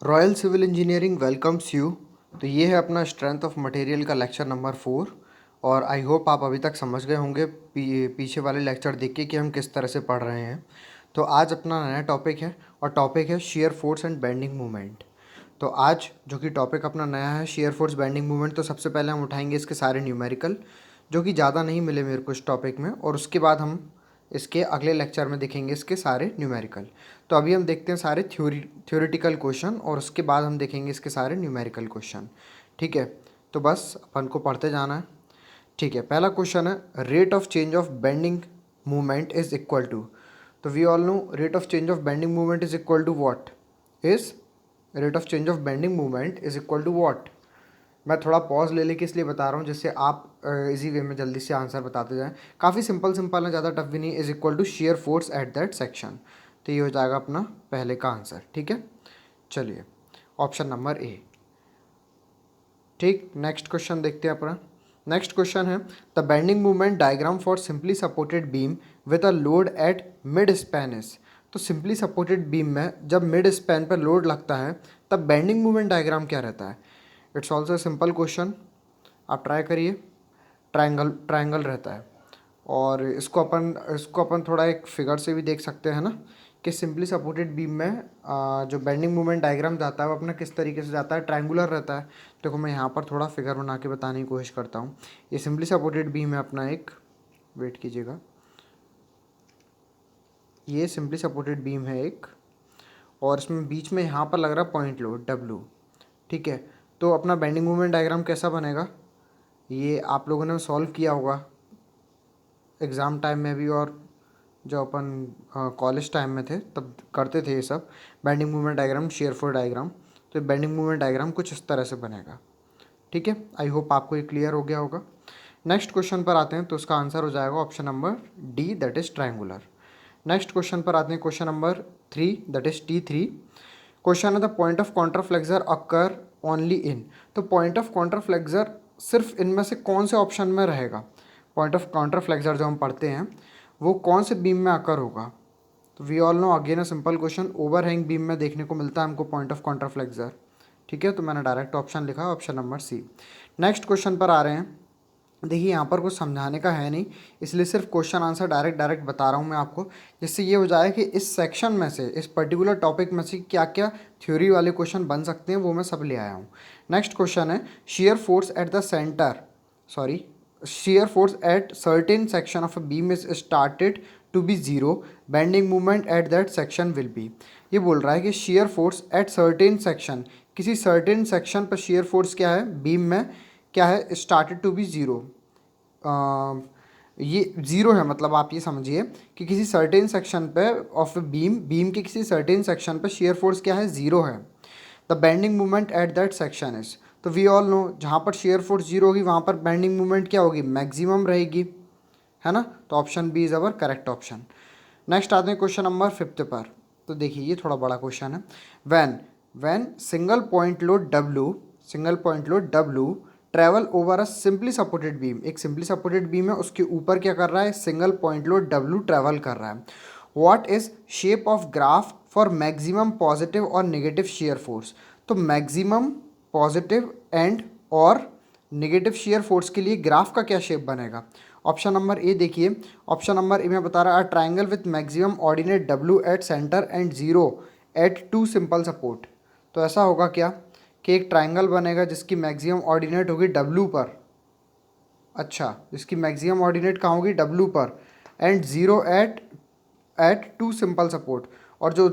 Royal civil engineering welcomes you. तो ये है अपना स्ट्रेंथ ऑफ मटेरियल का लेक्चर नंबर 4। और आई होप आप अभी तक समझ गए होंगे पीछे वाले लेक्चर देख के कि हम किस तरह से पढ़ रहे हैं। तो आज अपना नया टॉपिक है और टॉपिक है shear force and bending movement. तो आज जो कि टॉपिक अपना नया है शेयर फोर्स बेंडिंग मूवमेंट, तो सबसे पहले हम उठाएंगे इसके सारे न्यूमेरिकल जो कि ज़्यादा नहीं मिले मेरे को इस टॉपिक में, और उसके बाद हम इसके अगले लेक्चर में देखेंगे इसके सारे न्यूमेरिकल। तो अभी हम देखते हैं सारे थ्योरेटिकल क्वेश्चन और उसके बाद हम देखेंगे इसके सारे न्यूमेरिकल क्वेश्चन। ठीक है, तो बस अपन को पढ़ते जाना है। ठीक है, पहला क्वेश्चन है rate of change of bending movement is equal to. तो we all know rate of change of bending movement is equal to what is rate of change of bending movement is equal to what. मैं थोड़ा pause ले लेके इसलिए बता रहा हूँ जिससे आप इजी वे में जल्दी से आंसर बताते जाएं। काफ़ी सिंपल सिंपल है, ज़्यादा टफ भी नहीं। Is equal to shear force at that section. तो ये हो जाएगा अपना पहले का आंसर। ठीक है, चलिए ऑप्शन नंबर ए। ठीक, नेक्स्ट क्वेश्चन देखते हैं अपना। नेक्स्ट क्वेश्चन है the bending movement diagram for simply supported beam with a load at mid span is. तो सिंपली सपोर्टेड बीम में जब मिड स्पैन पर लोड लगता है तब बेंडिंग मूवमेंट डायग्राम क्या रहता है। इट्स ऑल्सो सिंपल क्वेश्चन, आप ट्राई करिए। ट्रायंगल ट्रायंगल रहता है, और इसको अपन थोड़ा एक फिगर से भी देख सकते हैं ना कि सिंपली सपोर्टेड बीम में जो बेंडिंग मूवमेंट डायग्राम जाता है वो अपना किस तरीके से जाता है, ट्रायंगुलर रहता है। देखो मैं यहाँ पर थोड़ा फिगर बना के बताने की कोशिश करता हूँ। ये सिंपली सपोर्टेड बीम है अपना एक, वेट कीजिएगा, ये सिंपली सपोर्टेड बीम है एक, और इसमें बीच में यहाँ पर लग रहा है पॉइंट लोड डब्लू। ठीक है, तो अपना बेंडिंग मूवमेंट डायग्राम कैसा बनेगा, ये आप लोगों ने सॉल्व किया होगा एग्ज़ाम टाइम में भी, और जो अपन कॉलेज टाइम में थे तब करते थे ये सब bending movement diagram, shear force diagram. तो बेंडिंग मूवमेंट डायग्राम कुछ इस तरह से बनेगा। ठीक है, आई होप आपको ये क्लियर हो गया होगा। नेक्स्ट क्वेश्चन पर आते हैं, तो उसका आंसर हो जाएगा option number D, that is triangular. Next question पर आते हैं, question number 3, that is T3। Question है the point of contraflexure occur only in. तो पॉइंट ऑफ कॉन्ट्राफ्लेक्सर सिर्फ इनमें से कौन से ऑप्शन में रहेगा। पॉइंट ऑफ कॉन्ट्राफ्लेक्सर जो हम पढ़ते हैं वो कौन से बीम में अकर होगा। तो we all know again a simple question, overhang beam में देखने को मिलता है हमको पॉइंट ऑफ कॉन्ट्राफ्लेक्सर। ठीक है, तो मैंने डायरेक्ट ऑप्शन लिखा, option number C. Next question पर आ रहे हैं। देखिए यहाँ पर कुछ समझाने का है नहीं, इसलिए सिर्फ क्वेश्चन आंसर डायरेक्ट डायरेक्ट बता रहा हूँ मैं आपको, जिससे ये हो जाए कि इस सेक्शन में से, इस पर्टिकुलर टॉपिक में से क्या क्या थ्योरी वाले क्वेश्चन बन सकते हैं वो मैं सब ले आया हूँ। नेक्स्ट क्वेश्चन है shear force at the center, sorry, shear force at certain section of a beam is started to be zero, bending moment at that section will be। ये बोल रहा है कि shear force at certain section, किसी certain section पर shear force क्या है beam में, क्या है, started to be zero। ये ज़ीरो है, मतलब आप ये समझिए कि किसी सर्टेन सेक्शन पे ऑफ बीम, बीम के किसी सर्टेन सेक्शन पे शेयर फोर्स क्या है, ज़ीरो है। The bending movement at that section is. तो वी ऑल नो जहाँ पर शेयर फोर्स जीरो होगी वहाँ पर बेंडिंग मूवमेंट क्या होगी, मैक्सिमम रहेगी, है ना। तो option B is our correct option. Next आते हैं क्वेश्चन नंबर 5 पर। तो देखिए ये थोड़ा बड़ा क्वेश्चन है। When when single point load W travel over a simply supported beam, एक सिंपली सपोर्टेड बीम है उसके ऊपर क्या कर रहा है, single point load W travel कर रहा है। What is shape of graph for maximum positive और नेगेटिव शेयर फोर्स। तो मैक्सिमम पॉजिटिव एंड और नेगेटिव शेयर फोर्स के लिए ग्राफ का क्या शेप बनेगा। ऑप्शन नंबर ए देखिए, ऑप्शन नंबर ए में बता रहा है triangle with maximum ordinate W at centre and zero at two simple support. तो ऐसा होगा क्या कि एक ट्राइंगल बनेगा जिसकी मैक्सिमम ऑर्डिनेट होगी डब्ल्यू पर, अच्छा, जिसकी मैक्सिमम ऑर्डिनेट कहाँ होगी, डब्ल्यू पर, and zero at at two simple support, और जो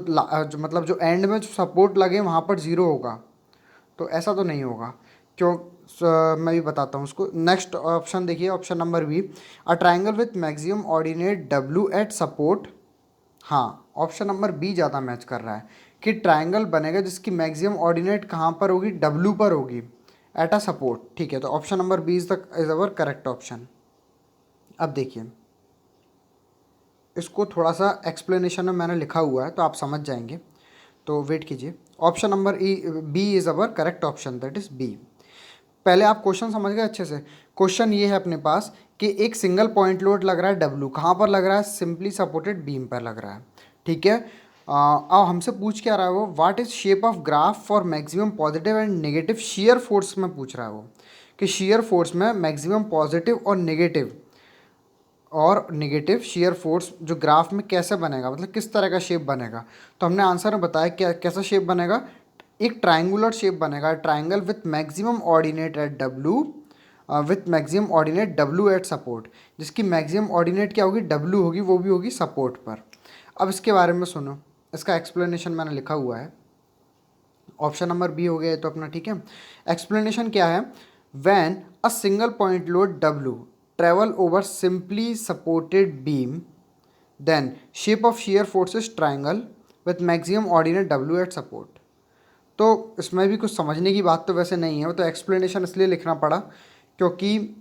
मतलब जो एंड में जो सपोर्ट लगे वहाँ पर ज़ीरो होगा। तो ऐसा तो नहीं होगा, क्यों, मैं भी बताता हूँ उसको। नेक्स्ट ऑप्शन देखिए, option number B, a triangle with maximum ordinate W at support. हाँ, ऑप्शन नंबर बी ज़्यादा मैच कर रहा है कि ट्राइंगल बनेगा जिसकी मैक्सिमम ऑर्डिनेट कहाँ पर होगी, डब्ल्यू पर होगी, एट अ सपोर्ट। ठीक है, तो option number B is our correct option. अब देखिए इसको थोड़ा सा एक्सप्लेनेशन में मैंने लिखा हुआ है तो आप समझ जाएंगे, तो वेट कीजिए। Option number B is our correct option, that is B. पहले आप क्वेश्चन समझ गए अच्छे से। क्वेश्चन ये है अपने पास कि एक सिंगल पॉइंट लोड लग रहा है डब्ल्यू, कहाँ पर लग रहा है, सिंपली सपोर्टेड बीम पर लग रहा है। ठीक है, अब हमसे पूछ क्या रहा है वो, what is shape of graph for maximum positive and negative shear force में पूछ रहा है वो, कि शेयर फोर्स में मैक्सिमम पॉजिटिव और नेगेटिव शेयर फोर्स जो ग्राफ में कैसे बनेगा, मतलब किस तरह का शेप बनेगा। तो हमने आंसर में बताया क्या कैसा शेप बनेगा, एक ट्राइंगुलर शेप बनेगा, triangle with maximum ordinate at W, with maximum ordinate W at support, जिसकी मैक्सिमम ऑर्डिनेट क्या होगी, डब्ल्यू होगी, वो भी होगी सपोर्ट पर। अब इसके बारे में सुनो, इसका एक्सप्लेनेशन मैंने लिखा हुआ है, ऑप्शन नंबर बी हो गया तो अपना, ठीक है। एक्सप्लेनेशन क्या है, when a single point load W travel over simply supported beam then shape of shear force is triangle with maximum ordinate w at support। तो इसमें भी कुछ समझने की बात तो वैसे नहीं है, वो तो एक्सप्लेनेशन इसलिए लिखना पड़ा क्योंकि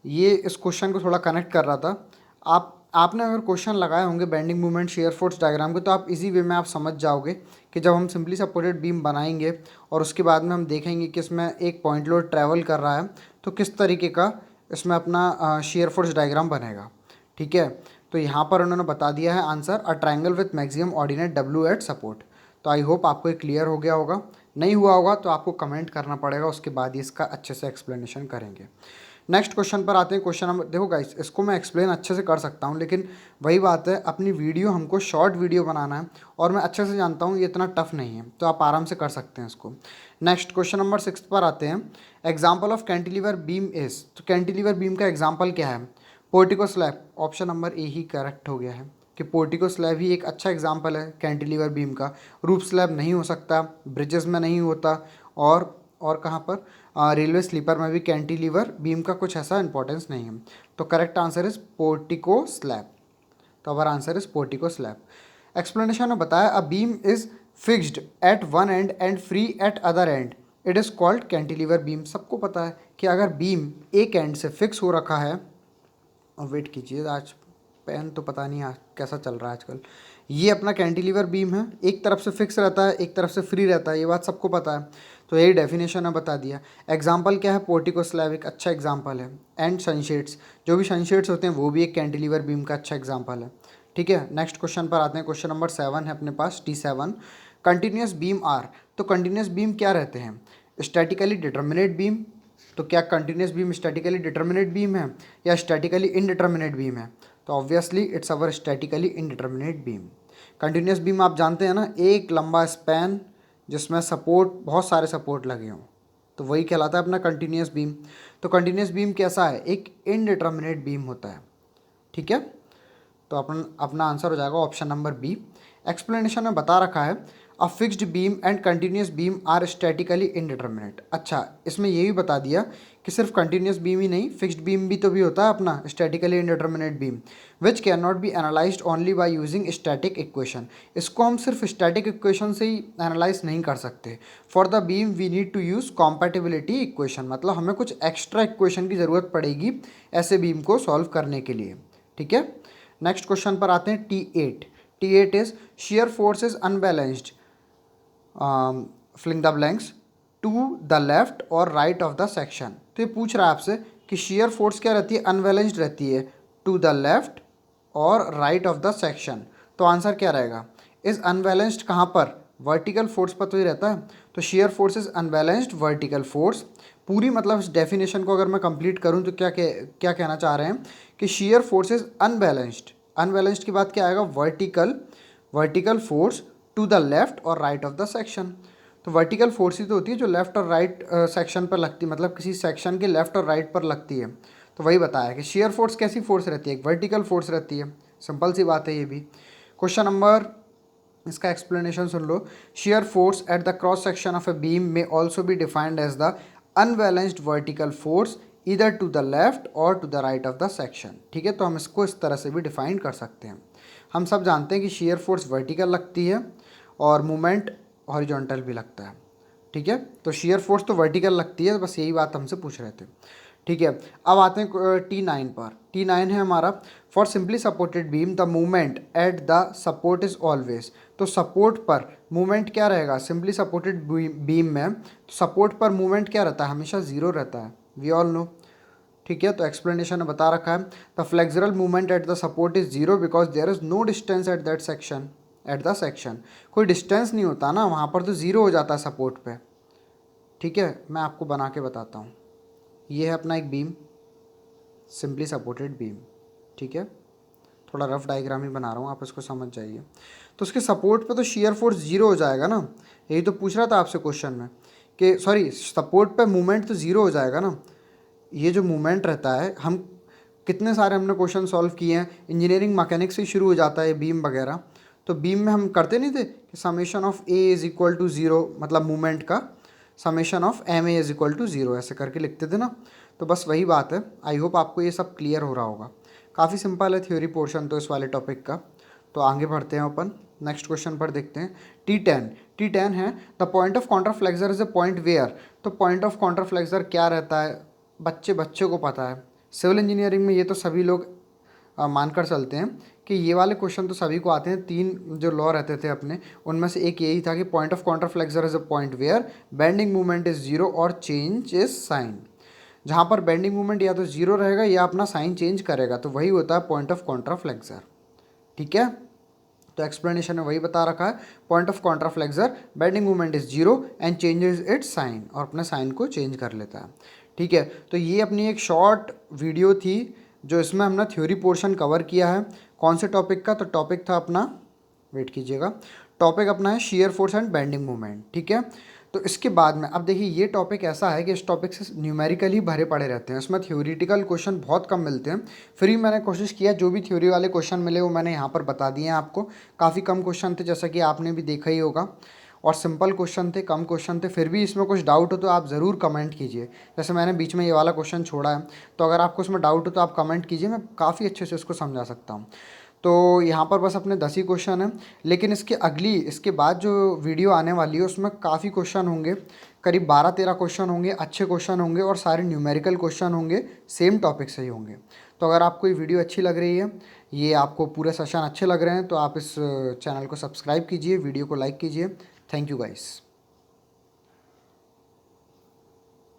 ये इस क्वेश्चन को थोड़ा कनेक्ट कर रहा था। आपने अगर क्वेश्चन लगाए होंगे bending movement shear force diagram के, तो आप इजी वे में आप समझ जाओगे कि जब हम सिंपली सपोर्टेड बीम बनाएंगे और उसके बाद में हम देखेंगे कि इसमें एक पॉइंट लोड ट्रैवल कर रहा है तो किस तरीके का इसमें अपना शेयर फोर्स डायग्राम बनेगा, ठीक है। तो यहाँ पर उन्होंने बता दिया है answer, a triangle with maximum ordinate W at support. तो आई होप आपको ये क्लियर हो गया होगा, नहीं हुआ होगा तो आपको कमेंट करना पड़ेगा, उसके बाद ही इसका अच्छे से एक्सप्लेनेशन करेंगे। नेक्स्ट क्वेश्चन पर आते हैं। क्वेश्चन नंबर, देखो गाइस इसको मैं एक्सप्लेन अच्छे से कर सकता हूँ, लेकिन वही बात है अपनी वीडियो हमको शॉर्ट वीडियो बनाना है और मैं अच्छे से जानता हूँ ये इतना टफ नहीं है, तो आप आराम से कर सकते हैं इसको। नेक्स्ट क्वेश्चन नंबर 6 पर आते हैं। Example of cantilever beam is, तो कैंटिलीवर बीम का एग्जाम्पल क्या है, portico slab. Option number A he correct हो गया है कि पोर्टिको स्लैब ही एक अच्छा एग्जाम्पल है कैंटिलीवर बीम का। रूफ स्लैब नहीं हो सकता, ब्रिजेस में नहीं होता, और कहाँ पर, रेलवे स्लीपर में भी कैंटिलीवर बीम का कुछ ऐसा इंपॉर्टेंस नहीं है। तो correct answer is portico slab. तो our answer is portico slab. Explanation में बताया, a beam is fixed at one end and free at other end, it is called cantilever beam. सबको पता है कि अगर बीम एक एंड से फिक्स हो रखा है, और वेट कीजिए, आज पेन तो पता नहीं आज कैसा चल रहा है आजकल, ये अपना कैंटिलीवर बीम है, एक तरफ से फिक्स रहता है एक तरफ से फ्री रहता है, ये बात सबको पता है। तो यही डेफिनेशन है, बता दिया। एग्जाम्पल क्या है, पोर्टिको स्लैब एक अच्छा एग्जाम्पल है, एंड सनशेड्स, जो भी सनशेड्स होते हैं वो भी एक कैंटिलीवर बीम का अच्छा एग्जाम्पल है, ठीक है। नेक्स्ट क्वेश्चन पर आते हैं। क्वेश्चन नंबर 7 है अपने पास, T7। कंटिन्यूस बीम आर, तो कंटिन्यूस बीम क्या रहते हैं, स्टैटिकली डिटर्मिनेट बीम। तो क्या continuous beam statically determinate beam है या स्टैटिकली इनडिटर्मिनेट बीम है, तो obviously it's our statically indeterminate beam. Continuous beam आप जानते हैं ना, एक लंबा स्पैन जिसमें सपोर्ट, बहुत सारे सपोर्ट लगे हों, तो वही कहलाता है अपना कंटिन्यूस बीम। तो कंटिन्यूस बीम कैसा है, एक इनडिटर्मिनेट बीम होता है, ठीक है। तो अपना आंसर हो जाएगा ऑप्शन नंबर बी। एक्सप्लेनेशन में बता रखा है, a fixed beam and continuous beam are statically indeterminate. अच्छा, इसमें ये भी बता दिया कि सिर्फ कंटिन्यूस बीम ही नहीं, फिक्स्ड बीम भी तो भी होता है अपना statically indeterminate beam, which can not be analysed only by using static equation. इसको हम सिर्फ स्टैटिक इक्वेशन से ही एनालाइज नहीं कर सकते। For the beam we need to use compatibility equation, मतलब हमें कुछ एक्स्ट्रा इक्वेशन की ज़रूरत पड़ेगी ऐसे बीम को सॉल्व करने के लिए, ठीक है। नेक्स्ट क्वेश्चन पर आते हैं। T8 is shear force is unbalanced, filling the blanks, to the left और राइट ऑफ द सेक्शन। तो ये पूछ रहा है आपसे कि shear force क्या रहती है, अनबैलेंस्ड रहती है, टू द लेफ्ट और राइट ऑफ द सेक्शन। तो आंसर क्या रहेगा, इज अनबैलेंस्ड कहाँ पर, वर्टिकल फोर्स पर तो ही रहता है। तो shear force is unbalanced vertical force. पूरी मतलब इस डेफिनेशन को अगर मैं कंप्लीट करूं तो क्या कहना चाह रहे हैं कि shear force इज अनबैलेंस्ड की बात क्या आएगा, vertical force to the left और राइट ऑफ द सेक्शन। तो वर्टिकल फोर्स ही तो होती है जो लेफ्ट और राइट सेक्शन पर लगती है, मतलब किसी सेक्शन के लेफ्ट और राइट पर लगती है। तो वही बताया कि shear force कैसी फोर्स रहती है, एक वर्टिकल फोर्स रहती है, सिंपल सी बात है ये भी। क्वेश्चन नंबर, इसका एक्सप्लेनेशन सुन लो। shear force at the cross section of a beam may also be defined as the unbalanced vertical force either to the left or to the right of the section, ठीक है। तो हम इसको इस तरह से भी डिफाइन कर सकते हैं। हम सब जानते हैं कि shear force वर्टिकल लगती है और मूवमेंट हॉरिजॉन्टल भी लगता है, ठीक है। तो shear force तो वर्टिकल लगती है, बस यही बात हमसे पूछ रहे थे, ठीक है। अब आते हैं T9 पर। T9 है हमारा, for simply supported beam the movement at the support is always. तो सपोर्ट पर मूवमेंट क्या रहेगा, सिंपली सपोर्टेड बीम में सपोर्ट पर मूवमेंट क्या रहता है, हमेशा जीरो रहता है, वी ऑल नो, ठीक है। तो एक्सप्लेनेशन में बता रखा है, the flexural movement at the support is zero because there is no distance at that section. At the section. कोई डिस्टेंस नहीं होता ना वहाँ पर, तो ज़ीरो हो जाता है सपोर्ट पे। ठीक है, मैं आपको बना के बताता हूँ। ये है अपना एक बीम, सिंपली सपोर्टेड बीम। ठीक है, थोड़ा रफ डायग्राम ही बना रहा हूँ, आप इसको समझ जाइए। तो उसके सपोर्ट पे तो शियर फोर्स ज़ीरो हो जाएगा ना, यही तो पूछ रहा था आपसे क्वेश्चन में कि सॉरी सपोर्ट पे मूवमेंट तो ज़ीरो हो जाएगा ना। ये जो मूवमेंट रहता है, हम कितने सारे हमने क्वेश्चन सॉल्व किए हैं, इंजीनियरिंग मैकेनिक्स से शुरू हो जाता है बीम वगैरह। तो बीम में हम करते नहीं थे कि summation of A is equal to zero, मतलब मूवमेंट का summation of M A is equal to zero, ऐसे करके लिखते थे ना। तो बस वही बात है। आई होप आपको ये सब क्लियर हो रहा होगा। काफ़ी सिंपल है थ्योरी पोर्शन तो इस वाले टॉपिक का। तो आगे बढ़ते हैं अपन, नेक्स्ट क्वेश्चन पर देखते हैं। T10 है the point of contraflexure is a point where. तो पॉइंट ऑफ कॉन्ट्राफ्लेक्सर क्या रहता है, बच्चे को पता है। सिविल इंजीनियरिंग में ये तो सभी लोग मानकर चलते हैं कि ये वाले क्वेश्चन तो सभी को आते हैं। 3 जो लॉ रहते थे अपने, उनमें से एक यही था कि point of contraflexure is a point where bending movement is zero और चेंज इज साइन। जहाँ पर बेंडिंग मूवमेंट या तो जीरो रहेगा या अपना साइन चेंज करेगा, तो वही होता है पॉइंट ऑफ कॉन्ट्राफ्लेक्सर। ठीक है, तो एक्सप्लेनेशन में वही बता रखा है, point of contraflexure bending movement is zero and changes its sign, और अपने साइन को चेंज कर लेता है। ठीक है, तो ये अपनी एक शॉर्ट वीडियो थी जो इसमें हमने थ्योरी पोर्शन कवर किया है। कौन से टॉपिक का, तो टॉपिक था अपना, वेट कीजिएगा, टॉपिक अपना है shear force and bending movement. ठीक है, तो इसके बाद में अब देखिए ये टॉपिक ऐसा है कि इस टॉपिक से न्यूमेरिकल ही भरे पड़े रहते हैं, इसमें थ्योरेटिकल क्वेश्चन बहुत कम मिलते हैं। फिर भी मैंने कोशिश किया जो भी थ्योरी वाले क्वेश्चन मिले वो मैंने यहाँ पर बता दिए हैं आपको। काफ़ी कम क्वेश्चन थे जैसा कि आपने भी देखा ही होगा, और सिंपल क्वेश्चन थे, कम क्वेश्चन थे। फिर भी इसमें कुछ डाउट हो तो आप ज़रूर कमेंट कीजिए। जैसे मैंने बीच में ये वाला क्वेश्चन छोड़ा है, तो अगर आपको उसमें डाउट हो तो आप कमेंट कीजिए, मैं काफ़ी अच्छे से इसको समझा सकता हूँ। तो यहाँ पर बस अपने 10 ही क्वेश्चन हैं, लेकिन इसके बाद जो वीडियो आने वाली है उसमें काफ़ी क्वेश्चन होंगे, करीब 12-13 क्वेश्चन होंगे, अच्छे क्वेश्चन होंगे और सारे न्यूमेरिकल क्वेश्चन होंगे, सेम टॉपिक से ही होंगे। तो अगर आपको ये वीडियो अच्छी लग रही है, ये आपको पूरे सेशन अच्छे लग रहे हैं, तो आप इस चैनल को सब्सक्राइब कीजिए, वीडियो को लाइक कीजिए। Thank you guys.